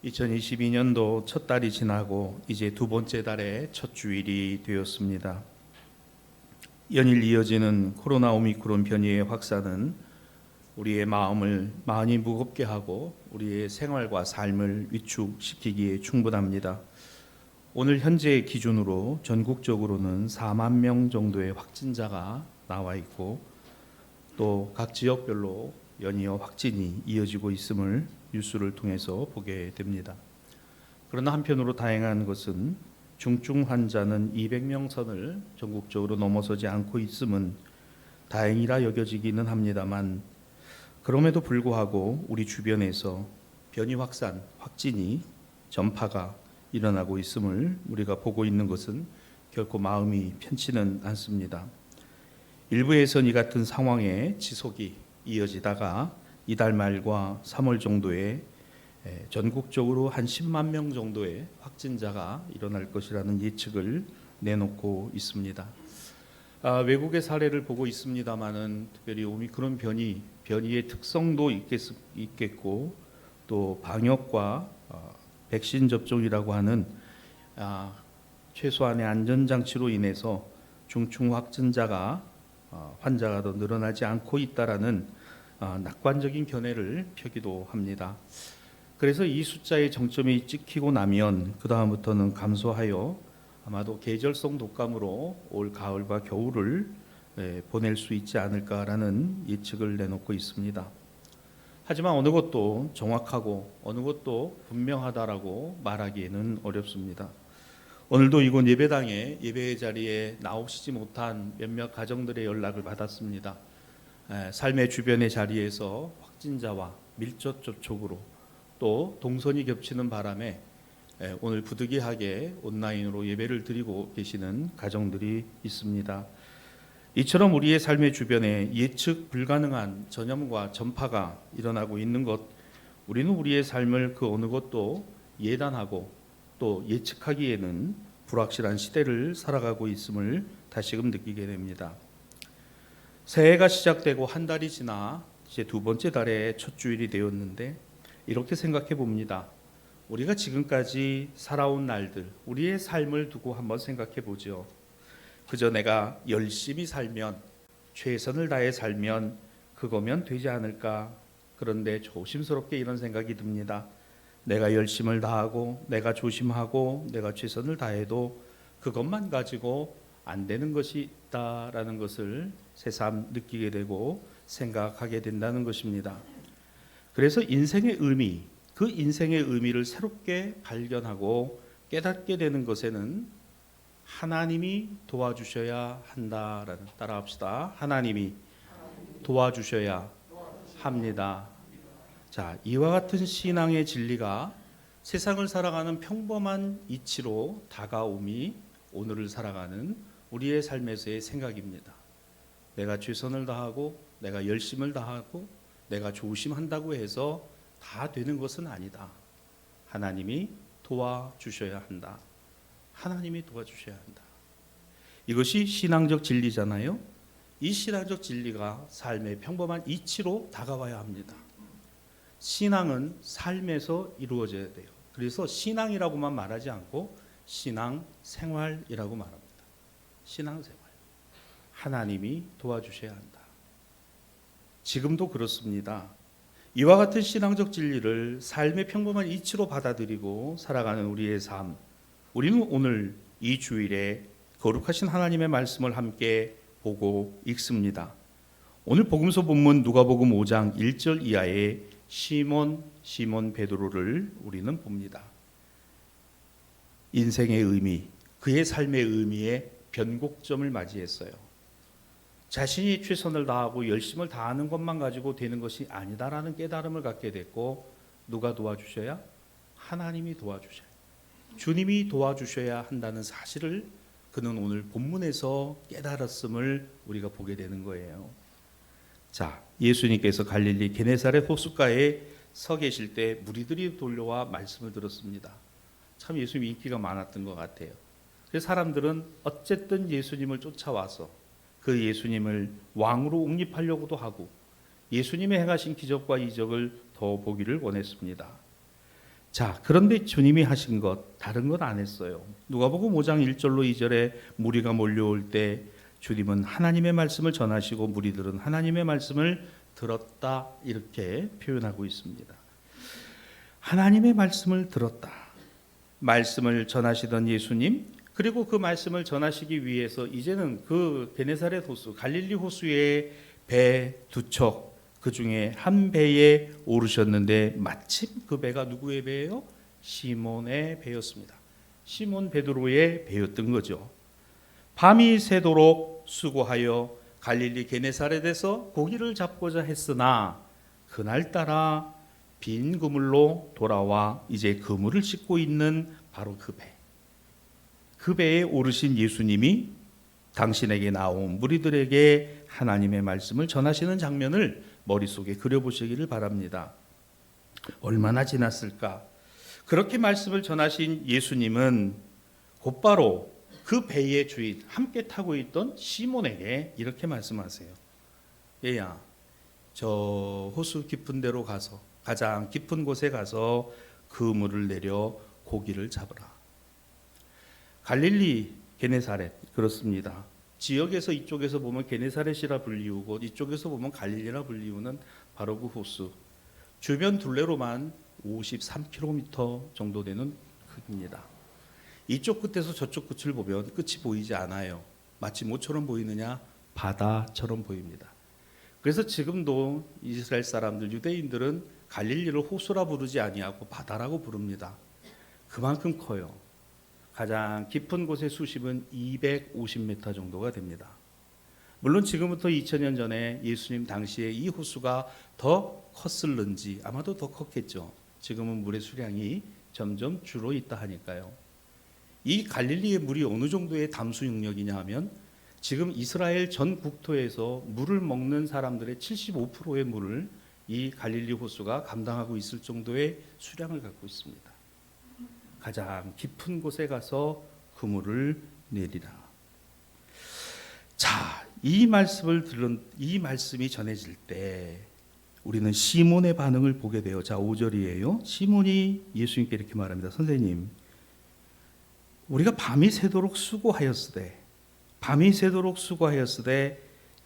2022년도 첫 달이 지나고 이제 두 번째 달의 첫 주일이 되었습니다. 연일 이어지는 코로나 오미크론 변이의 확산은 우리의 마음을 많이 무겁게 하고 우리의 생활과 삶을 위축시키기에 충분합니다. 오늘 현재 기준으로 전국적으로는 4만 명 정도의 확진자가 나와 있고 또 각 지역별로 연이어 확진이 이어지고 있음을 뉴스를 통해서 보게 됩니다. 그러나 한편으로 다행한 것은 중증 환자는 200명 선을 전국적으로 넘어서지 않고 있음은 다행이라 여겨지기는 합니다만, 그럼에도 불구하고 우리 주변에서 변이 확산, 확진이 전파가 일어나고 있음을 우리가 보고 있는 것은 결코 마음이 편치는 않습니다. 일부에선 이 같은 상황의 지속이 이어지다가 이달 말과 3월 정도에 전국적으로 한 10만 명 정도의 확진자가 일어날 것이라는 예측을 내놓고 있습니다. 외국의 사례를 보고 있습니다만은 특별히 오미크론 변이의 특성도 있겠고 또 방역과 백신 접종이라고 하는 최소한의 안전장치로 인해서 중증 환자가 더 늘어나지 않고 있다라는 낙관적인 견해를 펴기도 합니다. 그래서 이 숫자의 정점이 찍히고 나면 그 다음부터는 감소하여 아마도 계절성 독감으로 올 가을과 겨울을 보낼 수 있지 않을까라는 예측을 내놓고 있습니다. 하지만 어느 것도 정확하고 어느 것도 분명하다라고 말하기에는 어렵습니다. 오늘도 이곳 예배당에 예배의 자리에 나오시지 못한 몇몇 가정들의 연락을 받았습니다. 삶의 주변의 자리에서 확진자와 밀접 접촉으로 또 동선이 겹치는 바람에 오늘 부득이하게 온라인으로 예배를 드리고 계시는 가정들이 있습니다. 이처럼 우리의 삶의 주변에 예측 불가능한 전염과 전파가 일어나고 있는 것, 우리는 우리의 삶을 그 어느 것도 예단하고 또 예측하기에는 불확실한 시대를 살아가고 있음을 다시금 느끼게 됩니다. 새해가 시작되고 한 달이 지나 이제 두 번째 달의 첫 주일이 되었는데 이렇게 생각해 봅니다. 우리가 지금까지 살아온 날들, 우리의 삶을 두고 한번 생각해 보죠. 그저 내가 열심히 살면, 최선을 다해 살면 그거면 되지 않을까. 그런데 조심스럽게 이런 생각이 듭니다. 내가 열심을 다하고 내가 조심하고 내가 최선을 다해도 그것만 가지고 안 되는 것이 있다라는 것을 새삼 느끼게 되고 생각하게 된다는 것입니다. 그래서 인생의 의미, 그 인생의 의미를 새롭게 발견하고 깨닫게 되는 것에는 하나님이 도와주셔야 한다라는, 따라합시다. 하나님이 도와주셔야 합니다. 자, 이와 같은 신앙의 진리가 세상을 살아가는 평범한 이치로 다가옴이 오늘을 살아가는 우리의 삶에서의 생각입니다. 내가 최선을 다하고 내가 열심을 다하고 내가 조심한다고 해서 다 되는 것은 아니다. 하나님이 도와주셔야 한다. 하나님이 도와주셔야 한다. 이것이 신앙적 진리잖아요. 이 신앙적 진리가 삶의 평범한 이치로 다가와야 합니다. 신앙은 삶에서 이루어져야 돼요. 그래서 신앙이라고만 말하지 않고 신앙생활이라고 말합니다. 신앙생활. 하나님이 도와주셔야 한다. 지금도 그렇습니다. 이와 같은 신앙적 진리를 삶의 평범한 이치로 받아들이고 살아가는 우리의 삶, 우리는 오늘 이 주일에 거룩하신 하나님의 말씀을 함께 보고 읽습니다. 오늘 복음서 본문 누가복음 5장 1절 이하의 시몬 베드로를 우리는 봅니다. 인생의 의미, 그의 삶의 의미에 변곡점을 맞이했어요. 자신이 최선을 다하고 열심을 다하는 것만 가지고 되는 것이 아니다라는 깨달음을 갖게 됐고, 누가 도와주셔야? 하나님이 도와주셔야, 주님이 도와주셔야 한다는 사실을 그는 오늘 본문에서 깨달았음을 우리가 보게 되는 거예요. 자, 예수님께서 갈릴리 게네사렛 호숫가에 서 계실 때 무리들이 돌려와 말씀을 들었습니다. 참 예수님 인기가 많았던 것 같아요. 그래서 사람들은 어쨌든 예수님을 쫓아와서 그 예수님을 왕으로 옹립하려고도 하고 예수님의 행하신 기적과 이적을 더 보기를 원했습니다. 자, 그런데 주님이 하신 것 다른 것 안 했어요. 누가복음 5장 1절로 2절에 무리가 몰려올 때 주님은 하나님의 말씀을 전하시고 무리들은 하나님의 말씀을 들었다 이렇게 표현하고 있습니다. 하나님의 말씀을 들었다. 말씀을 전하시던 예수님, 그리고 그 말씀을 전하시기 위해서 이제는 그 게네사렛 호수, 갈릴리 호수의 배 두 척, 그 중에 한 배에 오르셨는데 마침 그 배가 누구의 배예요? 시몬의 배였습니다. 시몬 베드로의 배였던 거죠. 밤이 새도록 수고하여 갈릴리 게네사렛에서 고기를 잡고자 했으나 그날따라 빈 그물로 돌아와 이제 그물을 씻고 있는 바로 그 배. 그 배에 오르신 예수님이 당신에게 나온 무리들에게 하나님의 말씀을 전하시는 장면을 머릿속에 그려보시기를 바랍니다. 얼마나 지났을까? 그렇게 말씀을 전하신 예수님은 곧바로 그 배의 주인, 함께 타고 있던 시몬에게 이렇게 말씀하세요. 얘야, 저 호수 깊은 데로 가서, 가장 깊은 곳에 가서 그물을 내려 고기를 잡으라. 갈릴리 게네사렛, 그렇습니다. 지역에서 이쪽에서 보면 게네사렛이라 불리우고 이쪽에서 보면 갈릴리라 불리우는 바로 그 호수. 주변 둘레로만 53km 정도 되는 크기입니다. 이쪽 끝에서 저쪽 끝을 보면 끝이 보이지 않아요. 마치 뭐처럼 보이느냐? 바다처럼 보입니다. 그래서 지금도 이스라엘 사람들, 유대인들은 갈릴리를 호수라 부르지 아니하고 바다라고 부릅니다. 그만큼 커요. 가장 깊은 곳의 수심은 250m 정도가 됩니다. 물론 지금부터 2000년 전에 예수님 당시에 이 호수가 더 컸을는지 아마도 더 컸겠죠. 지금은 물의 수량이 점점 줄어 있다 하니까요. 이 갈릴리의 물이 어느 정도의 담수 능력이냐 하면 지금 이스라엘 전 국토에서 물을 먹는 사람들의 75%의 물을 이 갈릴리 호수가 감당하고 있을 정도의 수량을 갖고 있습니다. 가장 깊은 곳에 가서 그물을 내리라. 자, 이 말씀이 전해질 때 우리는 시몬의 반응을 보게 돼요. 자, 5절이에요. 시몬이 예수님께 이렇게 말합니다. 선생님, 우리가 밤이 새도록 수고하였으되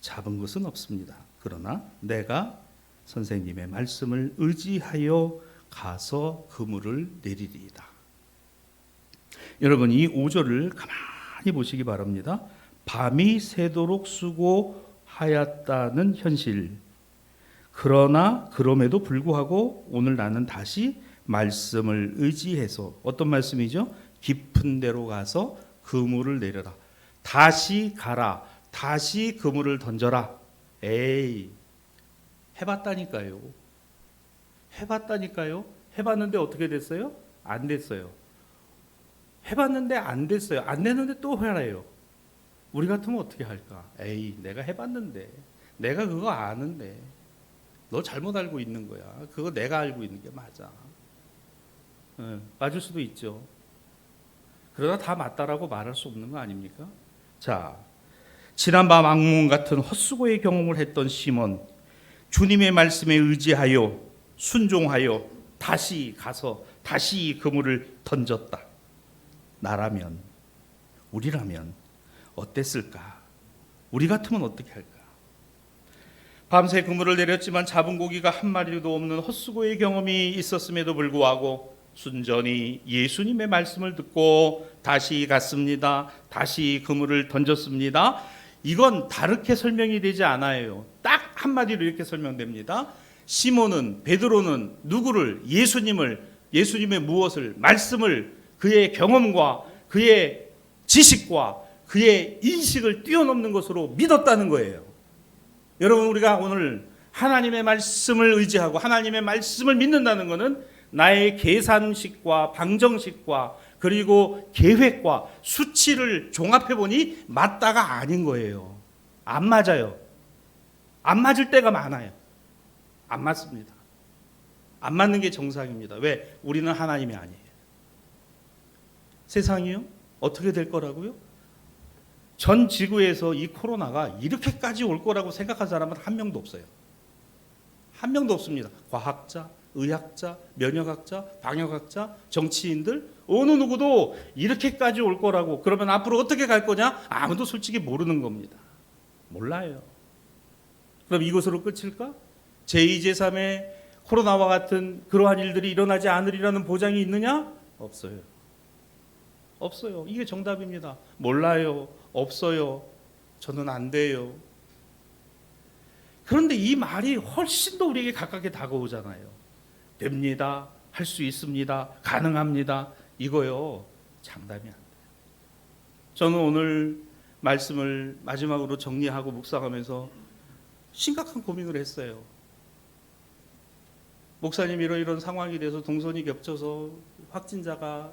잡은 것은 없습니다. 그러나 내가 선생님의 말씀을 의지하여 가서 그물을 내리리이다. 여러분, 이 5절을 가만히 보시기 바랍니다. 밤이 새도록 수고하였다는 현실. 그러나 그럼에도 불구하고 오늘 나는 다시 말씀을 의지해서, 어떤 말씀이죠? 깊은 데로 가서 그물을 내려라. 다시 가라. 다시 그물을 던져라. 에이, 해봤다니까요. 해봤는데 어떻게 됐어요? 안 됐어요. 해봤는데 안 됐어요. 안 되는데 또 해라요. 우리 같으면 어떻게 할까? 에이, 내가 해봤는데, 내가 그거 아는데, 너 잘못 알고 있는 거야. 그거 내가 알고 있는 게 맞아. 맞을 수도 있죠. 그러다 다 맞다라고 말할 수 없는 거 아닙니까? 자, 지난밤 악몽 같은 헛수고의 경험을 했던 시몬, 주님의 말씀에 의지하여 순종하여 다시 가서 다시 그물을 던졌다. 나라면, 우리라면 어땠을까? 우리 같으면 어떻게 할까? 밤새 그물을 내렸지만 잡은 고기가 한 마리도 없는 헛수고의 경험이 있었음에도 불구하고 순전히 예수님의 말씀을 듣고 다시 갔습니다. 다시 그물을 던졌습니다. 이건 다르게 설명이 되지 않아요. 딱 한마디로 이렇게 설명됩니다. 시몬은, 베드로는 누구를? 예수님의 무엇을? 말씀을, 그의 경험과 그의 지식과 그의 인식을 뛰어넘는 것으로 믿었다는 거예요. 여러분, 우리가 오늘 하나님의 말씀을 의지하고 하나님의 말씀을 믿는다는 것은 나의 계산식과 방정식과 그리고 계획과 수치를 종합해 보니 맞다가 아닌 거예요. 안 맞아요. 안 맞을 때가 많아요. 안 맞습니다. 안 맞는 게 정상입니다. 왜? 우리는 하나님이 아니에요. 세상이요? 어떻게 될 거라고요? 전 지구에서 이 코로나가 이렇게까지 올 거라고 생각한 사람은 한 명도 없어요. 한 명도 없습니다. 과학자, 의학자, 면역학자, 방역학자, 정치인들 어느 누구도 이렇게까지 올 거라고, 그러면 앞으로 어떻게 갈 거냐? 아무도 솔직히 모르는 겁니다. 몰라요. 그럼 이것으로 끝일까? 제2, 제3의 코로나와 같은 그러한 일들이 일어나지 않으리라는 보장이 있느냐? 없어요. 없어요. 이게 정답입니다. 몰라요. 없어요. 저는 안 돼요. 그런데 이 말이 훨씬 더 우리에게 가깝게 다가오잖아요. 됩니다. 할 수 있습니다. 가능합니다. 이거요. 장담이 안 돼요. 저는 오늘 말씀을 마지막으로 정리하고 묵상하면서 심각한 고민을 했어요. 목사님 이런 상황이 돼서 동선이 겹쳐서 확진자가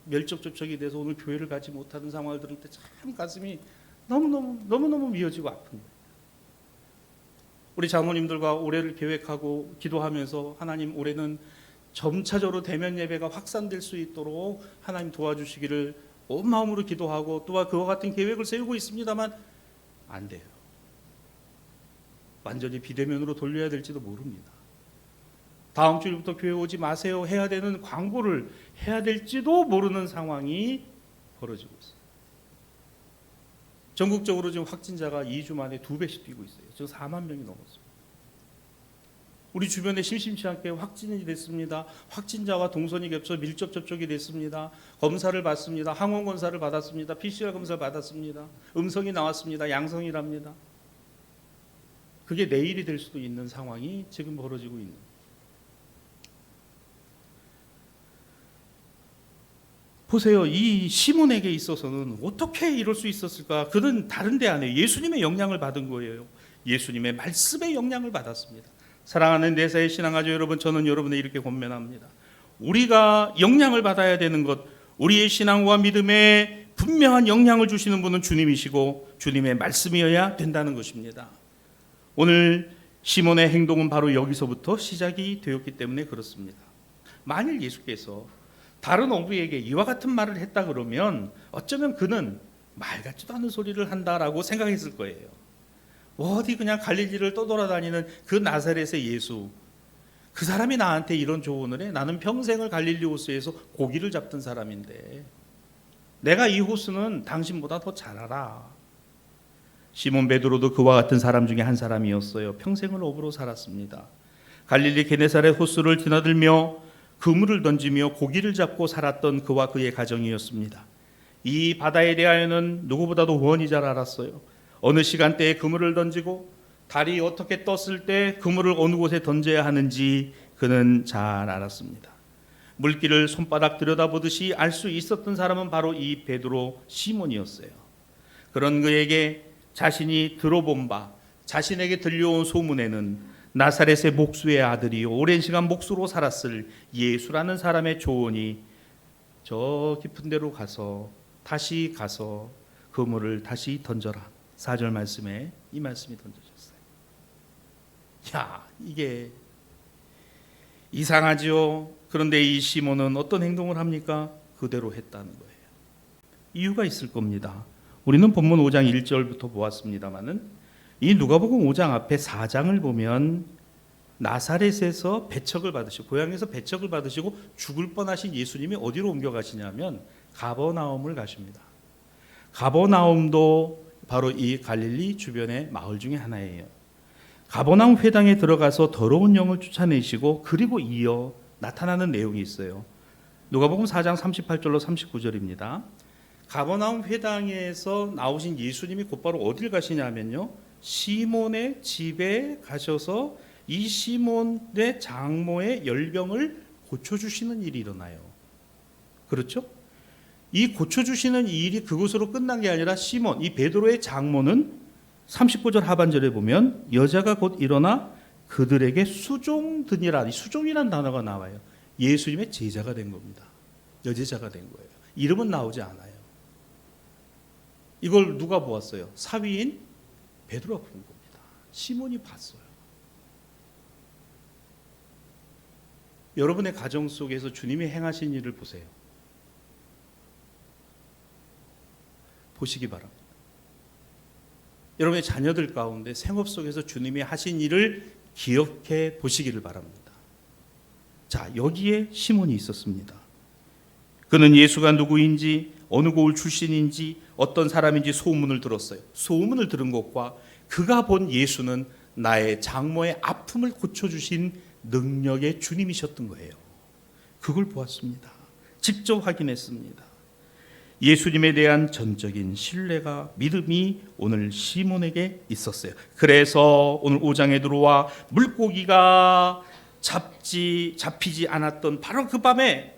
밀접 접촉이 돼서 오늘 교회를 가지 못하는 상황을 들을 때 참 가슴이 너무너무 미어지고 아픕니다. 우리 장로님들과 올해를 계획하고 기도하면서 하나님 올해는 점차적으로 대면 예배가 확산될 수 있도록 하나님 도와주시기를 온 마음으로 기도하고 또한 그와 같은 계획을 세우고 있습니다만 안 돼요. 완전히 비대면으로 돌려야 될지도 모릅니다. 다음 주부터 교회 오지 마세요 해야 되는 광고를 해야 될지도 모르는 상황이 벌어지고 있어요. 전국적으로 지금 확진자가 2주 만에 2배씩 뛰고 있어요. 지금 4만 명이 넘었습니다. 우리 주변에 심심치 않게 확진이 됐습니다. 확진자와 동선이 겹쳐 밀접 접촉이 됐습니다. 검사를 받습니다. 항원 검사를 받았습니다. PCR 검사를 받았습니다. 음성이 나왔습니다. 양성이랍니다. 그게 내일이 될 수도 있는 상황이 지금 벌어지고 있는 거예요. 보세요. 이 시몬에게 있어서는 어떻게 이럴 수 있었을까? 그는 다른 데 안에 예수님의 영향을 받은 거예요. 예수님의 말씀의 영향을 받았습니다. 사랑하는 내사의 신앙가족 여러분, 저는 여러분을 이렇게 권면합니다. 우리가 영향을 받아야 되는 것, 우리의 신앙과 믿음에 분명한 영향을 주시는 분은 주님이시고 주님의 말씀이어야 된다는 것입니다. 오늘 시몬의 행동은 바로 여기서부터 시작이 되었기 때문에 그렇습니다. 만일 예수께서 다른 어부에게 이와 같은 말을 했다 그러면 어쩌면 그는 말 같지도 않은 소리를 한다라고 생각했을 거예요. 어디 그냥 갈릴리를 떠돌아다니는 그 나사렛의 예수, 그 사람이 나한테 이런 조언을 해? 나는 평생을 갈릴리 호수에서 고기를 잡던 사람인데 내가 이 호수는 당신보다 더 잘 알아. 시몬 베드로도 그와 같은 사람 중에 한 사람이었어요. 평생을 어부로 살았습니다. 갈릴리 게네사렛 호수를 드나들며 그물을 던지며 고기를 잡고 살았던 그와 그의 가정이었습니다. 이 바다에 대하여는 누구보다도 훤히 잘 알았어요. 어느 시간대에 그물을 던지고 달이 어떻게 떴을 때 그물을 어느 곳에 던져야 하는지 그는 잘 알았습니다. 물길을 손바닥 들여다보듯이 알 수 있었던 사람은 바로 이 베드로 시몬이었어요. 그런 그에게 자신이 들어본 바, 자신에게 들려온 소문에는 나사렛의 목수의 아들이요 오랜 시간 목수로 살았을 예수라는 사람의 조언이 저 깊은 데로 다시 가서 그물을 다시 던져라. 4절 말씀에 이 말씀이 던져졌어요. 야, 이게 이상하지요. 그런데 이 시몬은 어떤 행동을 합니까? 그대로 했다는 거예요. 이유가 있을 겁니다. 우리는 본문 5장 1절부터 보았습니다마는 이 누가복음 5장 앞에 4장을 보면 나사렛에서 배척을 받으시고 고향에서 배척을 받으시고 죽을 뻔하신 예수님이 어디로 옮겨가시냐면 가버나움을 가십니다. 가버나움도 바로 이 갈릴리 주변의 마을 중에 하나예요. 가버나움 회당에 들어가서 더러운 영을 쫓아내시고 그리고 이어 나타나는 내용이 있어요. 누가복음 4장 38절로 39절입니다. 가버나움 회당에서 나오신 예수님이 곧바로 어딜 가시냐면요, 시몬의 집에 가셔서 이 시몬의 장모의 열병을 고쳐주시는 일이 일어나요. 그렇죠? 이 고쳐주시는 일이 그곳으로 끝난 게 아니라 시몬, 이 베드로의 장모는 39절 하반절에 보면 여자가 곧 일어나 그들에게 수종드니라, 이 수종이라는 단어가 나와요. 예수님의 제자가 된 겁니다. 여제자가 된 거예요. 이름은 나오지 않아요. 이걸 누가 보았어요? 사위인 베드로가 본 겁니다. 시몬이 봤어요. 여러분의 가정 속에서 주님이 행하신 일을 보세요. 보시기 바랍니다. 여러분의 자녀들 가운데 생업 속에서 주님이 하신 일을 기억해 보시기를 바랍니다. 자, 여기에 시몬이 있었습니다. 그는 예수가 누구인지, 어느 고을 출신인지, 어떤 사람인지 소문을 들었어요. 소문을 들은 것과 그가 본 예수는 나의 장모의 아픔을 고쳐주신 능력의 주님이셨던 거예요. 그걸 보았습니다. 직접 확인했습니다. 예수님에 대한 전적인 신뢰가, 믿음이 오늘 시몬에게 있었어요. 그래서 오늘 5장에 들어와 물고기가 잡히지 않았던 바로 그 밤에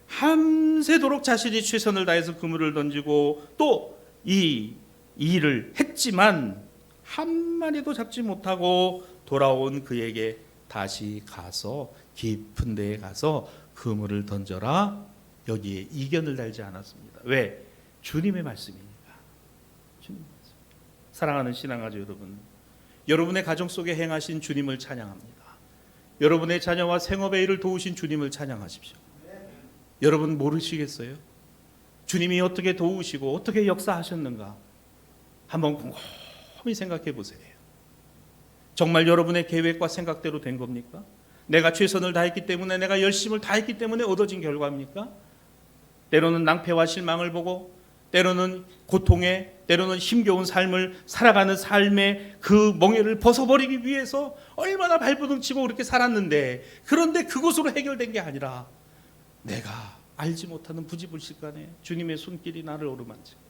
밤새도록 자신이 최선을 다해서 그물을 던지고 또 이 일을 했지만 한 마리도 잡지 못하고 돌아온 그에게 다시 가서 깊은 데에 가서 그물을 던져라, 여기에 이견을 달지 않았습니다. 왜? 주님의 말씀이니까. 주님의 말씀. 사랑하는 신앙가족 여러분, 여러분의 가정 속에 행하신 주님을 찬양합니다. 여러분의 자녀와 생업의 일을 도우신 주님을 찬양하십시오. 여러분 모르시겠어요? 주님이 어떻게 도우시고 어떻게 역사하셨는가 한번 곰곰이 생각해 보세요. 정말 여러분의 계획과 생각대로 된 겁니까? 내가 최선을 다했기 때문에, 내가 열심을 다했기 때문에 얻어진 결과입니까? 때로는 낭패와 실망을 보고, 때로는 고통에, 때로는 힘겨운 삶을 살아가는 삶의 그 멍에를 벗어버리기 위해서 얼마나 발버둥치고 그렇게 살았는데, 그런데 그것으로 해결된 게 아니라 내가 알지 못하는 부지불식간에 주님의 손길이 나를 어루만지고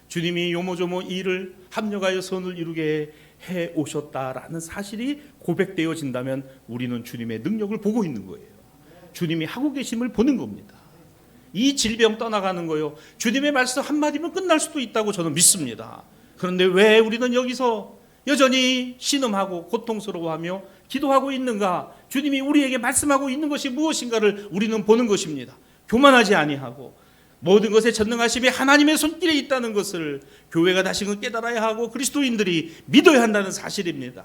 주님이 요모조모 일을 합력하여 선을 이루게 해 오셨다라는 사실이 고백되어진다면 우리는 주님의 능력을 보고 있는 거예요. 주님이 하고 계심을 보는 겁니다. 이 질병 떠나가는 거요, 주님의 말씀 한마디면 끝날 수도 있다고 저는 믿습니다. 그런데 왜 우리는 여기서 여전히 신음하고 고통스러워하며 기도하고 있는가? 주님이 우리에게 말씀하고 있는 것이 무엇인가를 우리는 보는 것입니다. 교만하지 아니하고 모든 것에 전능하심이 하나님의 손길에 있다는 것을 교회가 다시금 깨달아야 하고 그리스도인들이 믿어야 한다는 사실입니다.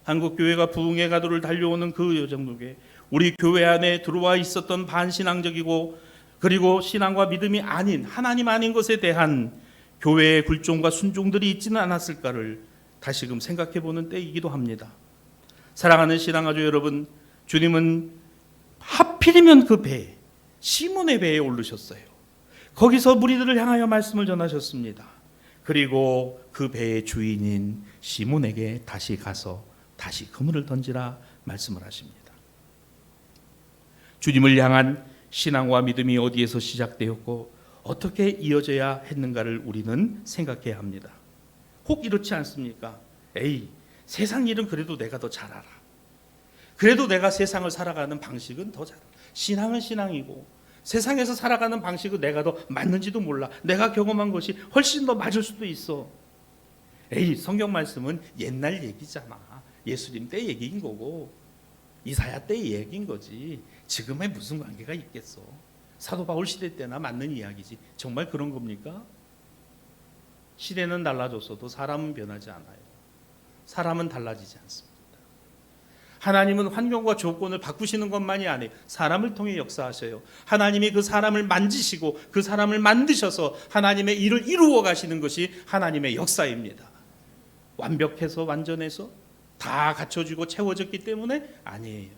한국 교회가 부흥의 가도를 달려오는 그 여정 속에 우리 교회 안에 들어와 있었던 반신앙적이고 그리고 신앙과 믿음이 아닌, 하나님 아닌 것에 대한 교회의 굴종과 순종들이 있지는 않았을까를 다시금 생각해 보는 때이기도 합니다. 사랑하는 신앙가족 여러분, 주님은 하필이면 그 배에, 시몬의 배에 오르셨어요. 거기서 무리들을 향하여 말씀을 전하셨습니다. 그리고 그 배의 주인인 시몬에게 다시 가서 다시 그물을 던지라 말씀을 하십니다. 주님을 향한 신앙과 믿음이 어디에서 시작되었고 어떻게 이어져야 했는가를 우리는 생각해야 합니다. 혹 이렇지 않습니까? 에이, 세상 일은 그래도 내가 더 잘 알아. 그래도 내가 세상을 살아가는 방식은 더 잘 알아. 신앙은 신앙이고 세상에서 살아가는 방식은 내가 더 맞는지도 몰라. 내가 경험한 것이 훨씬 더 맞을 수도 있어. 에이, 성경 말씀은 옛날 얘기잖아. 예수님 때 얘기인 거고 이사야 때 얘기인 거지. 지금에 무슨 관계가 있겠어. 사도 바울 시대 때나 맞는 이야기지. 정말 그런 겁니까? 시대는 달라졌어도 사람은 변하지 않아요. 사람은 달라지지 않습니다. 하나님은 환경과 조건을 바꾸시는 것만이 아니에요. 사람을 통해 역사하셔요. 하나님이 그 사람을 만지시고 그 사람을 만드셔서 하나님의 일을 이루어 가시는 것이 하나님의 역사입니다. 완벽해서 완전해서 다 갖춰지고 채워졌기 때문에 아니에요.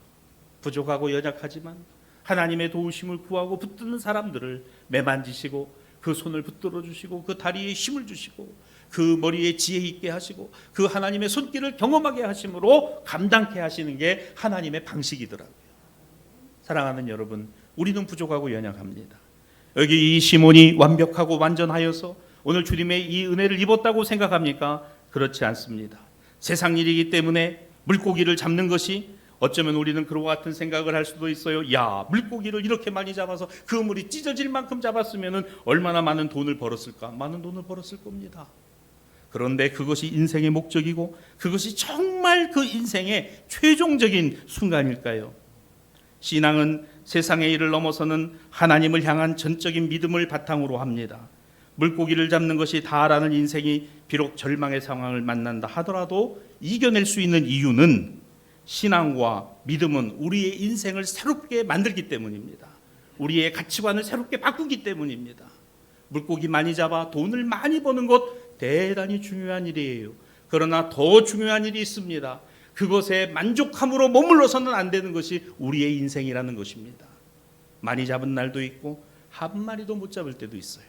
부족하고 연약하지만 하나님의 도우심을 구하고 붙드는 사람들을 매만지시고 그 손을 붙들어 주시고 그 다리에 힘을 주시고 그 머리에 지혜 있게 하시고 그 하나님의 손길을 경험하게 하심으로 감당케 하시는 게 하나님의 방식이더라고요. 사랑하는 여러분, 우리는 부족하고 연약합니다. 여기 이 시몬이 완벽하고 완전하여서 오늘 주님의 이 은혜를 입었다고 생각합니까? 그렇지 않습니다. 세상 일이기 때문에 물고기를 잡는 것이 어쩌면 우리는 그와 같은 생각을 할 수도 있어요. 야, 물고기를 이렇게 많이 잡아서 그 물이 찢어질 만큼 잡았으면 얼마나 많은 돈을 벌었을까? 많은 돈을 벌었을 겁니다. 그런데 그것이 인생의 목적이고 그것이 정말 그 인생의 최종적인 순간일까요? 신앙은 세상의 일을 넘어서는 하나님을 향한 전적인 믿음을 바탕으로 합니다. 물고기를 잡는 것이 다라는 인생이 비록 절망의 상황을 만난다 하더라도 이겨낼 수 있는 이유는 신앙과 믿음은 우리의 인생을 새롭게 만들기 때문입니다. 우리의 가치관을 새롭게 바꾸기 때문입니다. 물고기 많이 잡아 돈을 많이 버는 것 대단히 중요한 일이에요. 그러나 더 중요한 일이 있습니다. 그것에 만족함으로 머물러서는 안 되는 것이 우리의 인생이라는 것입니다. 많이 잡은 날도 있고 한 마리도 못 잡을 때도 있어요.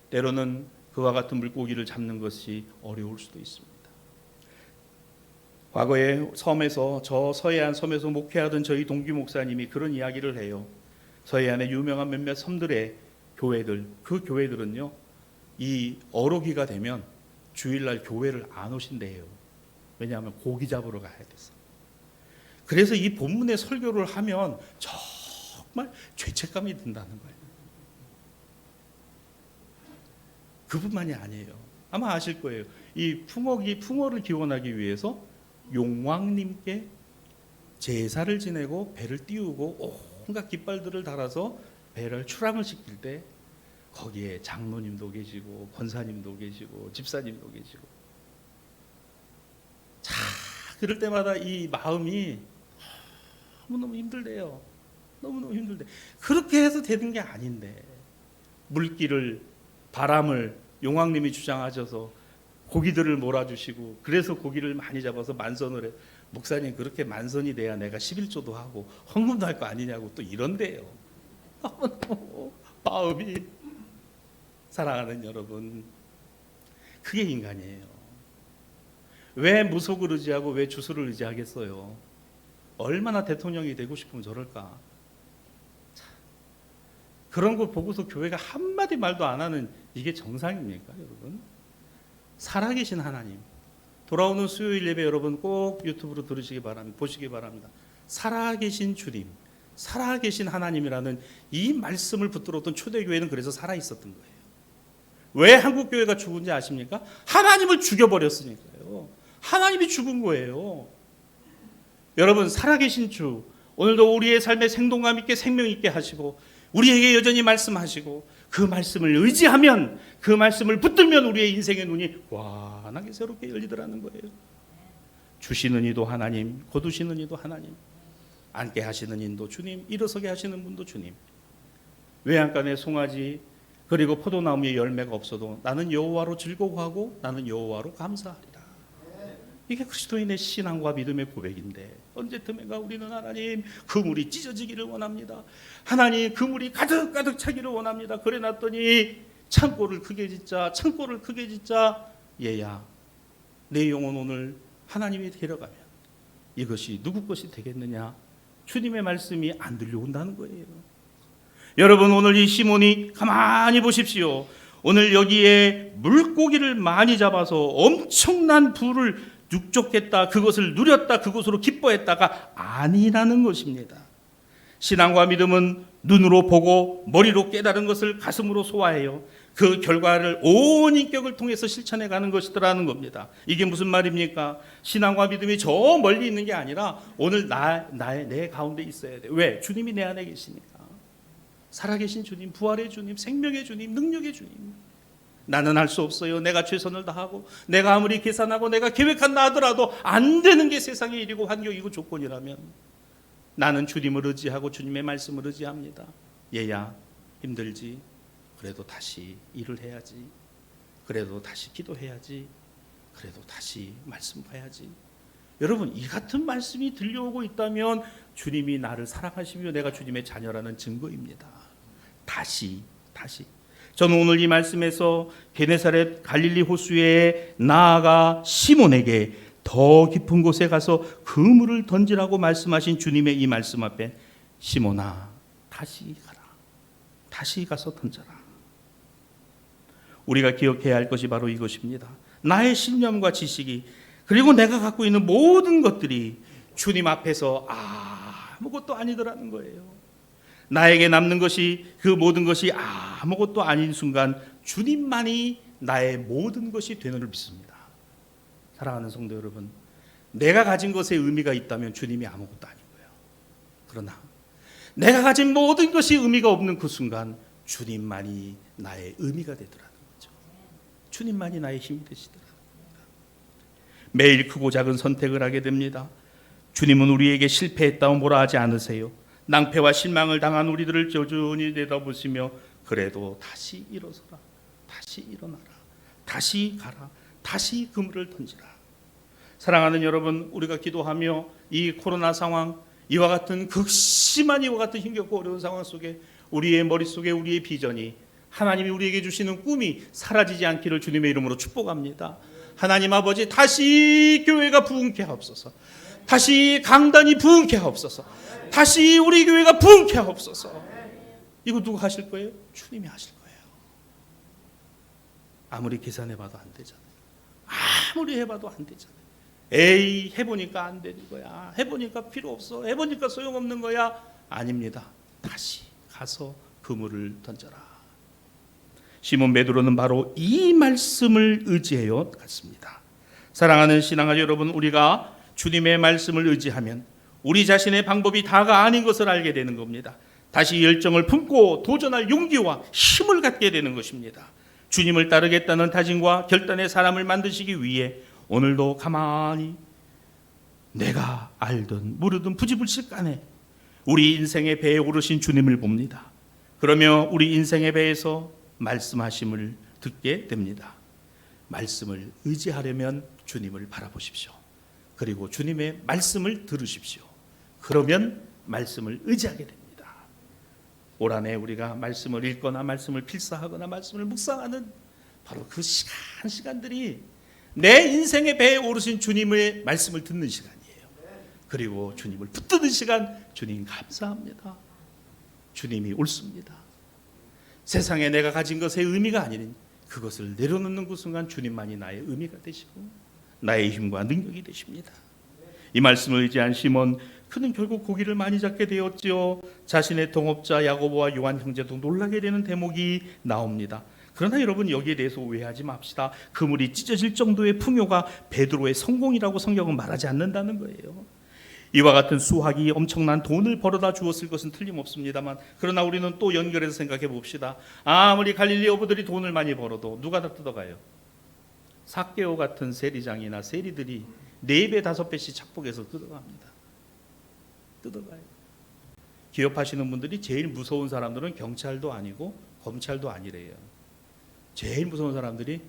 때로는 그와 같은 물고기를 잡는 것이 어려울 수도 있습니다. 과거에 섬에서, 저 서해안 섬에서 목회하던 저희 동기 목사님이 그런 이야기를 해요. 서해안의 유명한 몇몇 섬들의 교회들, 그 교회들은요, 이 어록이가 되면 주일날 교회를 안 오신대요. 왜냐하면 고기 잡으러 가야 돼서. 그래서 이 본문의 설교를 하면 정말 죄책감이 든다는 거예요. 그뿐만이 아니에요. 아마 아실 거예요. 이 풍어를 기원하기 위해서 용왕님께 제사를 지내고 배를 띄우고 온갖 깃발들을 달아서 배를 출항을 시킬 때 거기에 장로님도 계시고 권사님도 계시고 집사님도 계시고, 자, 그럴 때마다 이 마음이 너무너무 힘들대요. 너무너무 힘들대. 그렇게 해서 되는 게 아닌데, 물길을, 바람을 용왕님이 주장하셔서 고기들을 몰아주시고, 그래서 고기를 많이 잡아서 만선을 해. 목사님, 그렇게 만선이 돼야 내가 11조도 하고 헌금도 할 거 아니냐고 또 이런대요. 마음이, 사랑하는 여러분, 그게 인간이에요. 왜 무속을 의지하고 왜 주술을 의지하겠어요? 얼마나 대통령이 되고 싶으면 저럴까? 그런 걸 보고서 교회가 한마디 말도 안 하는 이게 정상입니까, 여러분? 살아계신 하나님, 돌아오는 수요일 예배 여러분 꼭 유튜브로 들으시기 바랍니다. 보시기 바랍니다. 살아계신 주님, 살아계신 하나님이라는 이 말씀을 붙들었던 초대교회는 그래서 살아있었던 거예요. 왜 한국교회가 죽은지 아십니까? 하나님을 죽여버렸으니까요. 하나님이 죽은 거예요. 여러분, 살아계신 주, 오늘도 우리의 삶에 생동감 있게 생명 있게 하시고 우리에게 여전히 말씀하시고, 그 말씀을 의지하면, 그 말씀을 붙들면 우리의 인생의 눈이 환하게 새롭게 열리더라는 거예요. 주시는 이도 하나님, 거두시는 이도 하나님, 앉게 하시는 이도 주님, 일어서게 하시는 분도 주님. 외양간에 송아지 그리고 포도나무에 열매가 없어도 나는 여호와로 즐거워하고 나는 여호와로 감사하리라. 이게 그리스도인의 신앙과 믿음의 고백인데, 언제쯤인가 우리는 하나님 그물이 찢어지기를 원합니다. 하나님 그물이 가득가득 차기를 원합니다. 그래 놨더니 창고를 크게 짓자, 창고를 크게 짓자. 얘야, 내 영혼 오늘 하나님이 데려가면 이것이 누구 것이 되겠느냐? 주님의 말씀이 안 들려온다는 거예요. 여러분, 오늘 이 시몬이 가만히 보십시오. 오늘 여기에 물고기를 많이 잡아서 엄청난 부를 육족했다, 그것을 누렸다, 그것으로 기뻐했다가 아니라는 것입니다. 신앙과 믿음은 눈으로 보고 머리로 깨달은 것을 가슴으로 소화해요. 그 결과를 온 인격을 통해서 실천해 가는 것이더라는 겁니다. 이게 무슨 말입니까? 신앙과 믿음이 저 멀리 있는 게 아니라 오늘 내 가운데 있어야 돼. 왜? 주님이 내 안에 계시니까. 살아계신 주님, 부활의 주님, 생명의 주님, 능력의 주님. 나는 할 수 없어요. 내가 최선을 다하고 내가 아무리 계산하고 내가 계획한다 하더라도 안 되는 게 세상의 일이고 환경이고 조건이라면 나는 주님을 의지하고 주님의 말씀을 의지합니다. 얘야, 힘들지? 그래도 다시 일을 해야지. 그래도 다시 기도해야지. 그래도 다시 말씀 봐야지. 여러분, 이 같은 말씀이 들려오고 있다면 주님이 나를 사랑하시며 내가 주님의 자녀라는 증거입니다. 다시. 저는 오늘 이 말씀에서 게네사렛 갈릴리 호수에 나아가 시몬에게 더 깊은 곳에 가서 그물을 던지라고 말씀하신 주님의 이 말씀 앞에, 시몬아, 다시 가라. 다시 가서 던져라. 우리가 기억해야 할 것이 바로 이것입니다. 나의 신념과 지식이, 그리고 내가 갖고 있는 모든 것들이 주님 앞에서 아무것도 아니더라는 거예요. 나에게 남는 것이, 그 모든 것이 아무것도 아닌 순간 주님만이 나의 모든 것이 되는 줄 믿습니다. 사랑하는 성도 여러분, 내가 가진 것에 의미가 있다면 주님이 아무것도 아닌 거예요. 그러나 내가 가진 모든 것이 의미가 없는 그 순간 주님만이 나의 의미가 되더라는 거죠. 주님만이 나의 힘이 되시더라는 겁니다. 매일 크고 작은 선택을 하게 됩니다. 주님은 우리에게 실패했다고 뭐라 하지 않으세요. 낭패와 실망을 당한 우리들을 여전히 내다보시며 그래도 다시 일어서라, 다시 일어나라, 다시 가라, 다시 그물을 던지라. 사랑하는 여러분, 우리가 기도하며 이 코로나 상황, 이와 같은 극심한 이와 같은 힘겹고 어려운 상황 속에 우리의 머릿속에 우리의 비전이, 하나님이 우리에게 주시는 꿈이 사라지지 않기를 주님의 이름으로 축복합니다. 하나님 아버지, 다시 교회가 부흥케 하옵소서. 다시 강단이 부흥케 하옵소서. 다시 우리 교회가 부흥케 하옵소서. 이거 누가 하실 거예요? 주님이 하실 거예요. 아무리 계산해봐도 안 되잖아요. 아무리 해봐도 안 되잖아요. 에이, 해보니까 안 되는 거야. 해보니까 필요 없어. 해보니까 소용없는 거야. 아닙니다. 다시 가서 그물을 던져라. 시몬 베드로는 바로 이 말씀을 의지해요 갔습니다. 사랑하는 신앙아 여러분, 우리가 주님의 말씀을 의지하면 우리 자신의 방법이 다가 아닌 것을 알게 되는 겁니다. 다시 열정을 품고 도전할 용기와 힘을 갖게 되는 것입니다. 주님을 따르겠다는 다짐과 결단의 사람을 만드시기 위해 오늘도 가만히 내가 알든 모르든 부지불식간에 우리 인생의 배에 오르신 주님을 봅니다. 그러며 우리 인생의 배에서 말씀하심을 듣게 됩니다. 말씀을 의지하려면 주님을 바라보십시오. 그리고 주님의 말씀을 들으십시오. 그러면 말씀을 의지하게 됩니다. 올 한해 우리가 말씀을 읽거나 말씀을 필사하거나 말씀을 묵상하는 바로 그 시간들이 내 인생의 배에 오르신 주님의 말씀을 듣는 시간이에요. 그리고 주님을 붙드는 시간, 주님 감사합니다. 주님이 옳습니다. 세상에 내가 가진 것의 의미가 아닌 그것을 내려놓는 그 순간 주님만이 나의 의미가 되시고 나의 힘과 능력이 되십니다. 이 말씀을 의지한 시몬, 그는 결국 고기를 많이 잡게 되었지요. 자신의 동업자 야고보와 요한 형제도 놀라게 되는 대목이 나옵니다. 그러나 여러분, 여기에 대해서 오해하지 맙시다. 그물이 찢어질 정도의 풍요가 베드로의 성공이라고 성경은 말하지 않는다는 거예요. 이와 같은 수확이 엄청난 돈을 벌어다 주었을 것은 틀림없습니다만, 그러나 우리는 또 연결해서 생각해 봅시다. 아무리 갈릴리 어부들이 돈을 많이 벌어도 누가 다 뜯어가요? 삭개오 같은 세리장이나 세리들이 4배 5배씩 착복해서 뜯어갑니다. 뜯어가요. 기업하시는 분들이 제일 무서운 사람들은 경찰도 아니고 검찰도 아니래요. 제일 무서운 사람들이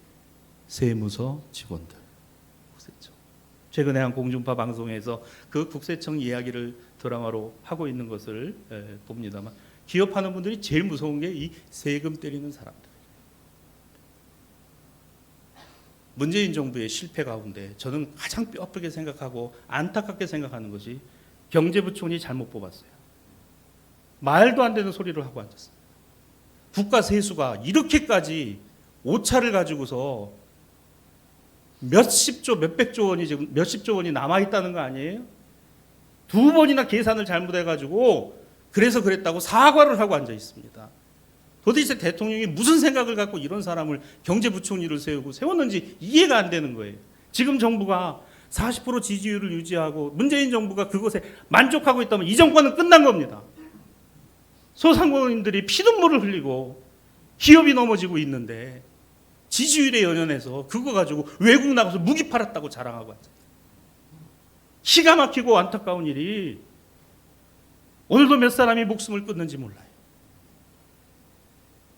세무서 직원들, 국세청. 최근에 한 공중파 방송에서 그 국세청 이야기를 드라마로 하고 있는 것을 봅니다만, 기업하는 분들이 제일 무서운 게 이 세금 때리는 사람들. 문재인 정부의 실패 가운데 저는 가장 뼈아프게 생각하고 안타깝게 생각하는 것이 경제부총리 잘못 뽑았어요. 말도 안 되는 소리를 하고 앉았어요. 국가 세수가 이렇게까지 오차를 가지고서 몇십조, 몇백조 원이 지금 몇십조 원이 남아 있다는 거 아니에요? 2번이나 계산을 잘못해가지고 그래서 그랬다고 사과를 하고 앉아 있습니다. 도대체 대통령이 무슨 생각을 갖고 이런 사람을 경제부총리를 세웠는지 이해가 안 되는 거예요. 지금 정부가 40% 지지율을 유지하고 문재인 정부가 그것에 만족하고 있다면 이 정권은 끝난 겁니다. 소상공인들이 피눈물을 흘리고 기업이 넘어지고 있는데 지지율에 연연해서 그거 가지고 외국 나가서 무기 팔았다고 자랑하고 앉아요. 기가 막히고 안타까운 일이, 오늘도 몇 사람이 목숨을 끊는지 몰라요.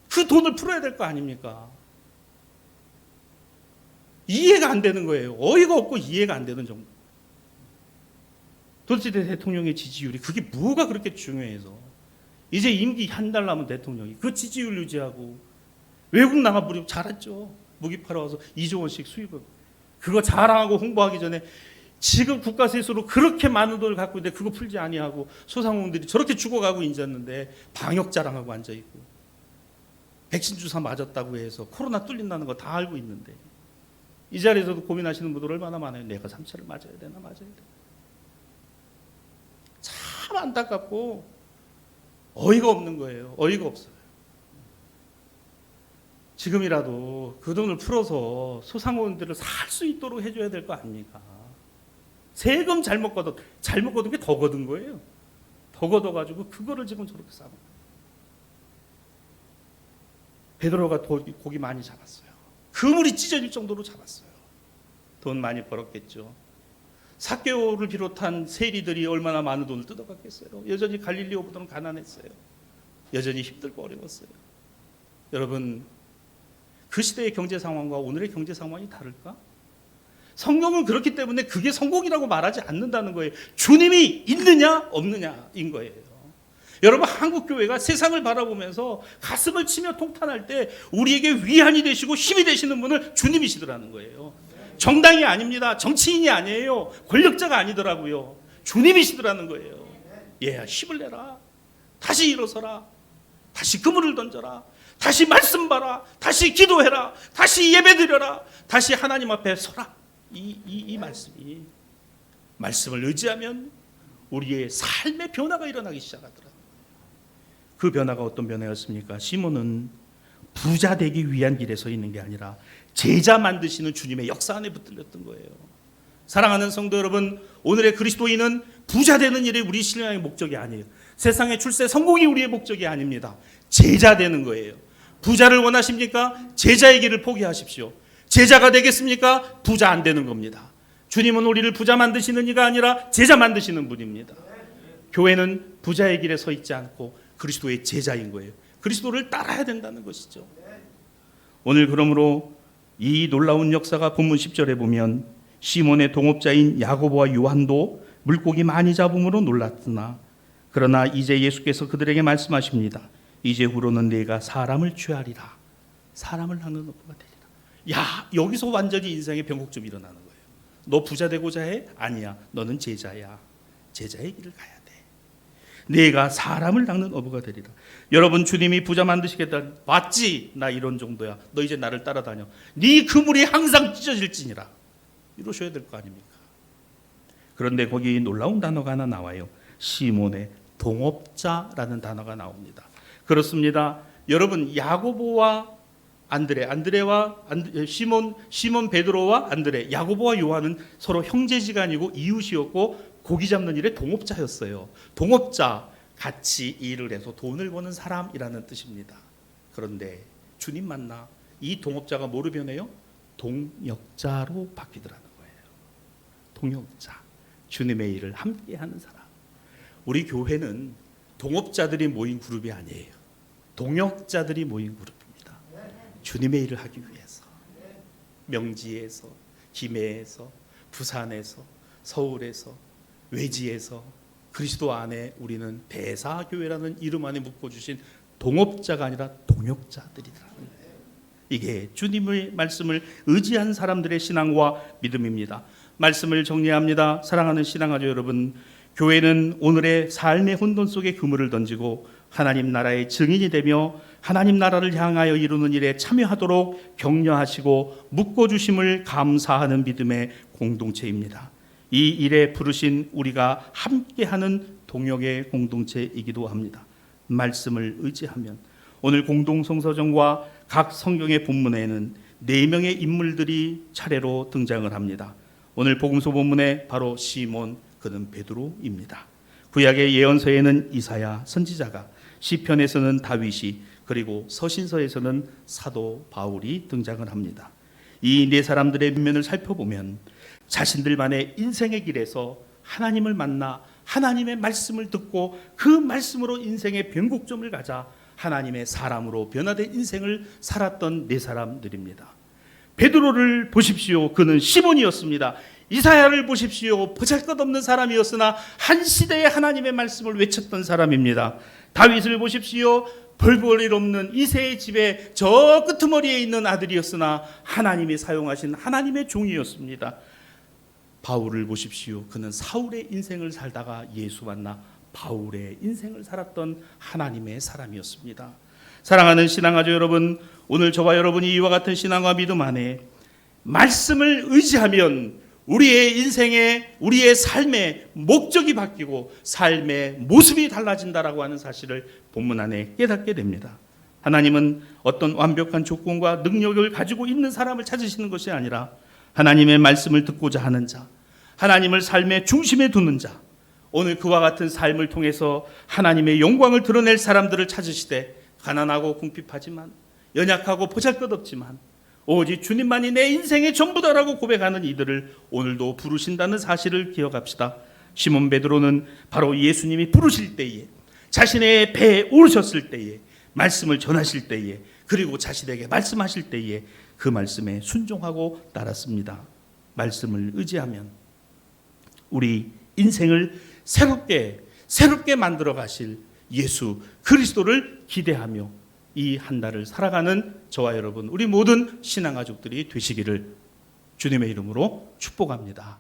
그 돈을 풀어야 될 거 아닙니까? 이해가 안 되는 거예요. 어이가 없고 이해가 안 되는 정도. 도대체 대통령의 지지율이 그게 뭐가 그렇게 중요해서 이제 임기 한 달 남은 대통령이 그 지지율 유지하고 외국 나가 버리고 잘했죠. 무기 팔아와서 2조 원씩 수입을. 그거 자랑하고 홍보하기 전에 지금 국가 세수로 그렇게 많은 돈을 갖고 있는데 그거 풀지 아니하고 소상공인들이 저렇게 죽어가고 앉았는데 방역 자랑하고 앉아있고, 백신 주사 맞았다고 해서 코로나 뚫린다는 거 다 알고 있는데 이 자리에서도 고민하시는 분들 얼마나 많아요. 내가 3차를 맞아야 되나 맞아야 되나. 참 안타깝고 어이가 없는 거예요. 어이가 없어요. 지금이라도 그 돈을 풀어서 소상공인들을 살 수 있도록 해줘야 될 거 아닙니까? 세금 잘못 걷은 게 더 걷은 거예요. 더 걷어가지고 그거를 지금 저렇게 싸는 거예요. 베드로가 고기 많이 잡았어요. 그물이 찢어질 정도로 잡았어요. 돈 많이 벌었겠죠. 삭개오를 비롯한 세리들이 얼마나 많은 돈을 뜯어갔겠어요. 여전히 갈릴리 어부들은 가난했어요. 여전히 힘들고 어려웠어요. 여러분, 그 시대의 경제 상황과 오늘의 경제 상황이 다를까? 성경은 그렇기 때문에 그게 성공이라고 말하지 않는다는 거예요. 주님이 있느냐 없느냐인 거예요. 여러분, 한국교회가 세상을 바라보면서 가슴을 치며 통탄할 때 우리에게 위안이 되시고 힘이 되시는 분은 주님이시더라는 거예요. 정당이 아닙니다. 정치인이 아니에요. 권력자가 아니더라고요. 주님이시더라는 거예요. 얘야, 힘을 내라. 다시 일어서라. 다시 그물을 던져라. 다시 말씀 봐라. 다시 기도해라. 다시 예배드려라. 다시 하나님 앞에 서라. 이 말씀이, 말씀을 의지하면 우리의 삶의 변화가 일어나기 시작하더라. 그 변화가 어떤 변화였습니까? 시몬은 부자 되기 위한 길에 서 있는 게 아니라 제자 만드시는 주님의 역사 안에 붙들렸던 거예요. 사랑하는 성도 여러분, 오늘의 그리스도인은 부자 되는 일이 우리 신앙의 목적이 아니에요. 세상의 출세 성공이 우리의 목적이 아닙니다. 제자 되는 거예요. 부자를 원하십니까? 제자의 길을 포기하십시오. 제자가 되겠습니까? 부자 안 되는 겁니다. 주님은 우리를 부자 만드시는 이가 아니라 제자 만드시는 분입니다. 교회는 부자의 길에 서 있지 않고 그리스도의 제자인 거예요. 그리스도를 따라야 된다는 것이죠. 오늘 그러므로 이 놀라운 역사가 본문 10절에 보면 시몬의 동업자인 야고보와 요한도 물고기 많이 잡음으로 놀랐으나 그러나 이제 예수께서 그들에게 말씀하십니다. 이제후로는 내가 사람을 취하리라. 사람을 낳는 어부가 되리라. 야, 여기서 완전히 인생의 변곡점이 일어나는 거예요. 너 부자 되고자 해? 아니야. 너는 제자야. 제자의 길을 가야 돼. 내가 사람을 낳는 어부가 되리라. 여러분, 주님이 부자 만드시겠다. 맞지? 나 이런 정도야. 너 이제 나를 따라다녀. 네 그물이 항상 찢어질지니라. 이러셔야 될 거 아닙니까? 그런데 거기 놀라운 단어가 하나 나와요. 시몬의 동업자라는 단어가 나옵니다. 그렇습니다. 여러분, 야고보와 안드레와 시몬 베드로와 안드레, 야고보와 요한은 서로 형제지간이고 이웃이었고 고기 잡는 일에 동업자였어요. 동업자, 같이 일을 해서 돈을 버는 사람이라는 뜻입니다. 그런데 주님 만나 이 동업자가 뭐로 변해요? 동역자로 바뀌더라는 거예요. 동역자, 주님의 일을 함께하는 사람. 우리 교회는 동업자들이 모인 그룹이 아니에요. 동역자들이 모인 그룹입니다. 주님의 일을 하기 위해서 명지에서, 김해에서, 부산에서, 서울에서, 외지에서 그리스도 안에 우리는 대사교회라는 이름 안에 묶어주신 동업자가 아니라 동역자들이라는 거예요. 이게 주님의 말씀을 의지한 사람들의 신앙과 믿음입니다. 말씀을 정리합니다. 사랑하는 신앙가족 여러분, 교회는 오늘의 삶의 혼돈 속에 그물을 던지고 하나님 나라의 증인이 되며 하나님 나라를 향하여 이루는 일에 참여하도록 격려하시고 묶어주심을 감사하는 믿음의 공동체입니다. 이 일에 부르신 우리가 함께하는 동역의 공동체이기도 합니다. 말씀을 의지하면 오늘 공동성서정과 각 성경의 본문에는 4명의 인물들이 차례로 등장을 합니다. 오늘 복음서 본문에 바로 시몬, 그는 베드로입니다. 구약의 예언서에는 이사야 선지자가, 시편에서는 다윗이, 그리고 서신서에서는 사도 바울이 등장을 합니다. 이 4사람들의 면면을 살펴보면 자신들만의 인생의 길에서 하나님을 만나 하나님의 말씀을 듣고 그 말씀으로 인생의 변곡점을 가자 하나님의 사람으로 변화된 인생을 살았던 4사람들입니다. 베드로를 보십시오. 그는 시몬이었습니다. 이사야를 보십시오. 보잘것없는 사람이었으나 한 시대에 하나님의 말씀을 외쳤던 사람입니다. 다윗을 보십시오. 별볼일 없는 이새의 집에 저 끄트머리에 있는 아들이었으나 하나님이 사용하신 하나님의 종이었습니다. 바울을 보십시오. 그는 사울의 인생을 살다가 예수 만나 바울의 인생을 살았던 하나님의 사람이었습니다. 사랑하는 신앙가족 여러분, 오늘 저와 여러분이 이와 같은 신앙과 믿음 안에 말씀을 의지하면 우리의 인생에, 우리의 삶의 목적이 바뀌고 삶의 모습이 달라진다라고 하는 사실을 본문 안에 깨닫게 됩니다. 하나님은 어떤 완벽한 조건과 능력을 가지고 있는 사람을 찾으시는 것이 아니라 하나님의 말씀을 듣고자 하는 자, 하나님을 삶의 중심에 두는 자, 오늘 그와 같은 삶을 통해서 하나님의 영광을 드러낼 사람들을 찾으시되 가난하고 궁핍하지만 연약하고 보잘것없지만 오직 주님만이 내 인생의 전부다라고 고백하는 이들을 오늘도 부르신다는 사실을 기억합시다. 시몬 베드로는 바로 예수님이 부르실 때에, 자신의 배에 오르셨을 때에, 말씀을 전하실 때에, 그리고 자신에게 말씀하실 때에 그 말씀에 순종하고 따랐습니다. 말씀을 의지하면 우리 인생을 새롭게 만들어 가실 예수 그리스도를 기대하며 이 한 달을 살아가는 저와 여러분, 우리 모든 신앙가족들이 되시기를 주님의 이름으로 축복합니다.